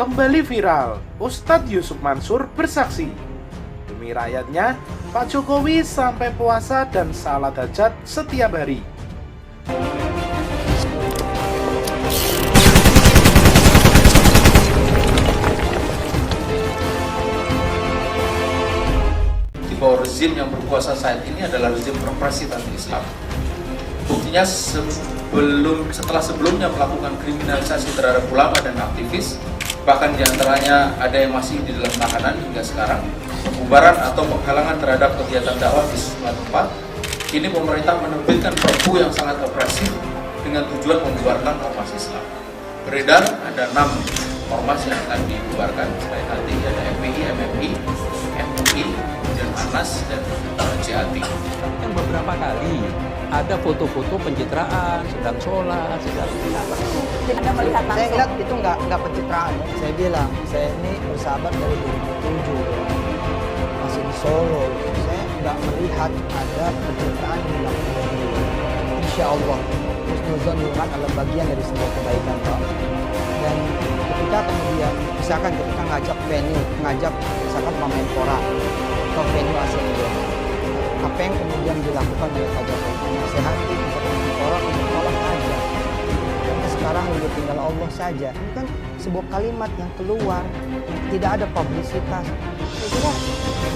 Kembali viral, Ustadz Yusuf Mansur bersaksi. Demi rakyatnya, Pak Jokowi sampai puasa dan salat hajat setiap hari. Di bawah rezim yang berkuasa saat ini adalah rezim represif anti-Islam. Buktinya setelah sebelumnya melakukan kriminalisasi terhadap ulama dan aktivis, bahkan diantaranya ada yang masih di dalam tahanan hingga sekarang, pembubaran atau penghalangan terhadap kegiatan dakwah di sejumlah tempat. Kini pemerintah menerbitkan perpu yang sangat represif dengan tujuan membubarkan ormas Islam. Beredar ada 6 ormas yang akan dibubarkan selain nanti ada FPI, MMI, MUI, dan ANAS dan JAT. Yang beberapa kali ada foto-foto pencitraan, sedang sholat, sedang apa. Anda melihat langsung? Saya lihat itu nggak pencitraan. Saya bilang, saya ini bersahabat dari 2007, masih di Solo. Saya nggak melihat ada pencitraan di lapangan ini. Insya Allah, husnuzon adalah bagian dari sebuah kebaikan, Pak. Dan ketika kemudian, misalkan ketika ngajak misalkan Menpora atau venue Asian Games, apa yang kemudian dilakukan oleh Pak Jokowi? Menasehati misalkan Menpora untuk sholat aja. Karena sekarang udah tinggal Allah saja. Ini kan sebuah kalimat yang keluar, yang tidak ada publisitas. Saya kira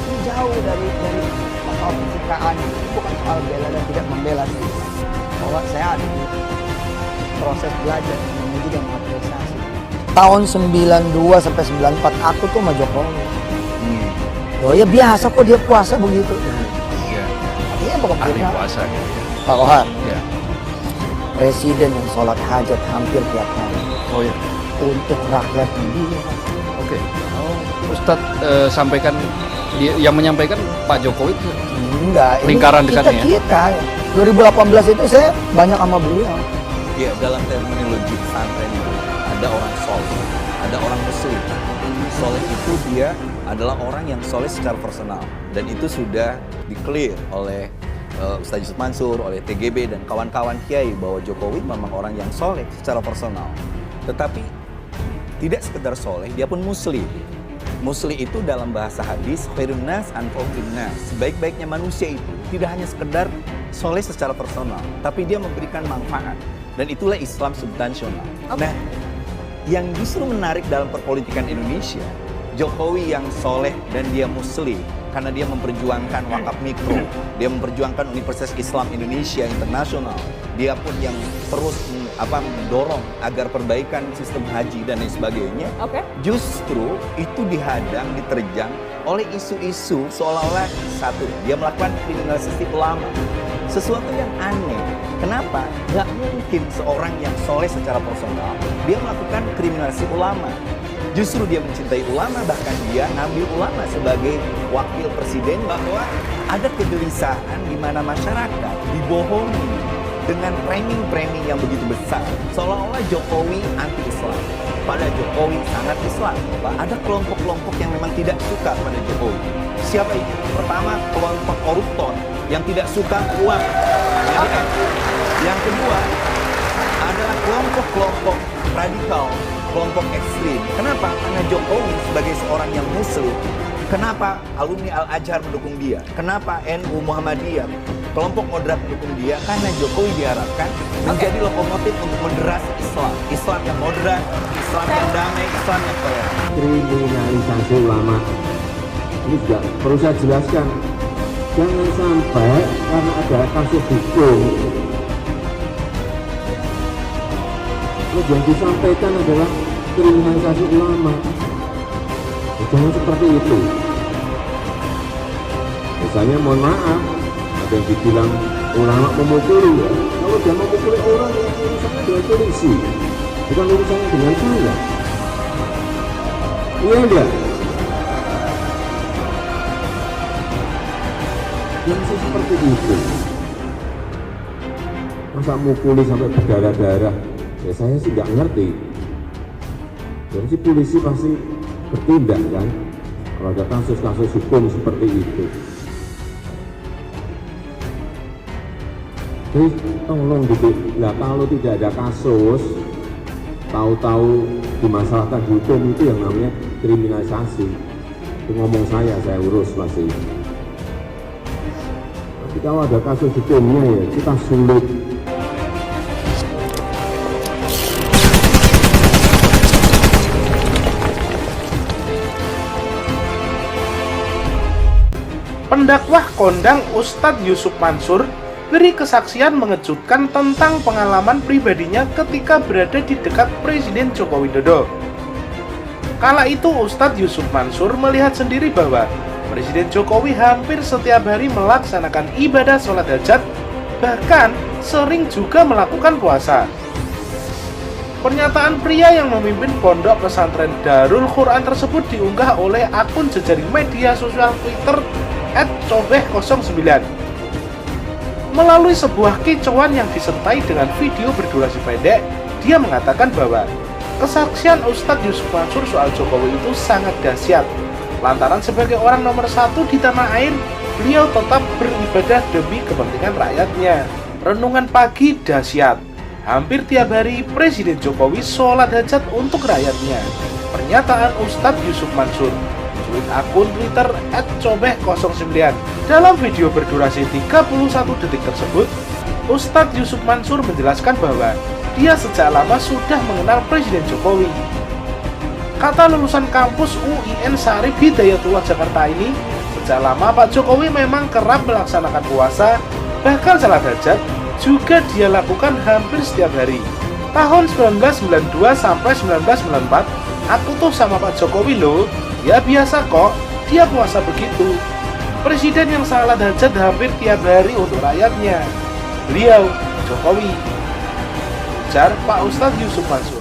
ini jauh dari soal pencitraan. Bukan soal bela dan tidak membela saya. Bahwa saya ada di proses belajar, memuji dan mengapresiasi. Tahun 92 sampai 94 aku tuh sama Jokowi. Oh ya biasa kok dia puasa begitu. Iya. Artinya bukan Ahli puasa gitu. Pak Kohar. Ya. Presiden yang sholat hajat hampir tiap hari. Oh iya. Untuk rakyat dia. Oke. Ustadz sampaikan yang menyampaikan Pak Jokowi itu Enggak. Lingkaran dekatnya ya? Kita. 2018 itu saya banyak sama beliau. Ya, dalam terminologi pesantren itu ada orang soleh, ada orang muslim. Soleh itu dia adalah orang yang soleh secara personal, dan itu sudah di-clear oleh Ustadz Yusuf Mansur, oleh TGB dan kawan-kawan kiai bahwa Jokowi memang orang yang soleh secara personal. Tetapi tidak sekedar soleh, dia pun muslim. Muslim itu dalam bahasa hadis, khairun nas anfa'uhum linnas. Sebaik-baiknya manusia itu tidak hanya sekedar soleh secara personal, tapi dia memberikan manfaat. Dan itulah Islam substansional. Nah, yang justru menarik dalam perpolitikan Indonesia, Jokowi yang soleh dan dia muslim, karena dia memperjuangkan wakaf mikro, dia memperjuangkan Universitas Islam Indonesia Internasional, dia pun yang terus mendorong agar perbaikan sistem haji dan lain sebagainya. Justru itu dihadang, diterjang oleh isu-isu seolah-olah satu, dia melakukan kriminalisasi ulama. Sesuatu yang aneh. Kenapa? Gak mungkin seorang yang soleh secara personal dia melakukan kriminalisasi ulama. Justru dia mencintai ulama, bahkan dia ngambil ulama sebagai wakil presiden, bahwa ada kegelisahan di mana masyarakat dibohongi dengan framing-framing yang begitu besar. Seolah-olah Jokowi anti-Islam. Pada Jokowi sangat Islam. Ada kelompok-kelompok yang memang tidak suka pada Jokowi. Siapa itu? Pertama, kelompok koruptor yang tidak suka uang. Yang kedua adalah kelompok-kelompok radikal, kelompok ekstrim. Kenapa? Karena Jokowi sebagai seorang yang muslim. Kenapa alumni Al-Azhar mendukung dia? Kenapa NU Muhammadiyah, kelompok moderat mendukung dia? Karena Jokowi diharapkan menjadi lokomotif untuk moderasi Islam. Islam yang moderat, Islam yang damai, Islam yang toleran. Kriminalisasi ulama ini juga perlu saya jelaskan. Jangan sampai karena ada kasus hukum yang disampaikan adalah kriminalisasi ulama. Jangan seperti itu. Misalnya mohon maaf, ada yang dibilang ulama memukuli ya. Kalau dia memukuli orang, yang urusannya dengan polisi, bukan urusannya dengan saya. Iya enggak? Yang seperti itu. Masa mukuli sampai berdarah-darah? Ya saya sih nggak ngerti. Jadi polisi pasti bertindak kan kalau ada kasus-kasus hukum seperti itu. Jadi tolong gitu. Nah kalau tidak ada kasus tahu-tahu dimasalahkan di hukum itu yang namanya kriminalisasi. Itu ngomong saya urus pasti. Tapi kalau ada kasus hukumnya ya kita sulit. Pendakwah kondang Ustadz Yusuf Mansur beri kesaksian mengejutkan tentang pengalaman pribadinya ketika berada di dekat Presiden Joko Widodo. Kala itu Ustadz Yusuf Mansur melihat sendiri bahwa Presiden Jokowi hampir setiap hari melaksanakan ibadah sholat hajat, bahkan sering juga melakukan puasa. Pernyataan pria yang memimpin pondok pesantren Darul Quran tersebut diunggah oleh akun jejaring media sosial Twitter @cobeh09. Melalui sebuah kicauan yang disertai dengan video berdurasi pendek, dia mengatakan bahwa kesaksian Ustadz Yusuf Mansur soal Jokowi itu sangat dahsyat. Lantaran sebagai orang nomor 1 di tanah air, beliau tetap beribadah demi kepentingan rakyatnya. Renungan pagi dahsyat. Hampir tiap hari Presiden Jokowi sholat hajat untuk rakyatnya. Pernyataan Ustadz Yusuf Mansur. Tweet akun Twitter @cobeh09. Dalam video berdurasi 31 detik tersebut, Ustadz Yusuf Mansur menjelaskan bahwa dia sejak lama sudah mengenal Presiden Jokowi. Kata lulusan kampus UIN Syarif Hidayatullah Jakarta ini, sejak lama Pak Jokowi memang kerap melaksanakan puasa, bahkan salat hajat juga dia lakukan hampir setiap hari. Tahun 1992 sampai 1994, aku tuh sama Pak Jokowi loh. Ya biasa kok, dia puasa begitu. Presiden yang salat hajat hampir tiap hari untuk rakyatnya. Beliau, Jokowi. Ujar Pak Ustadz Yusuf Mansur.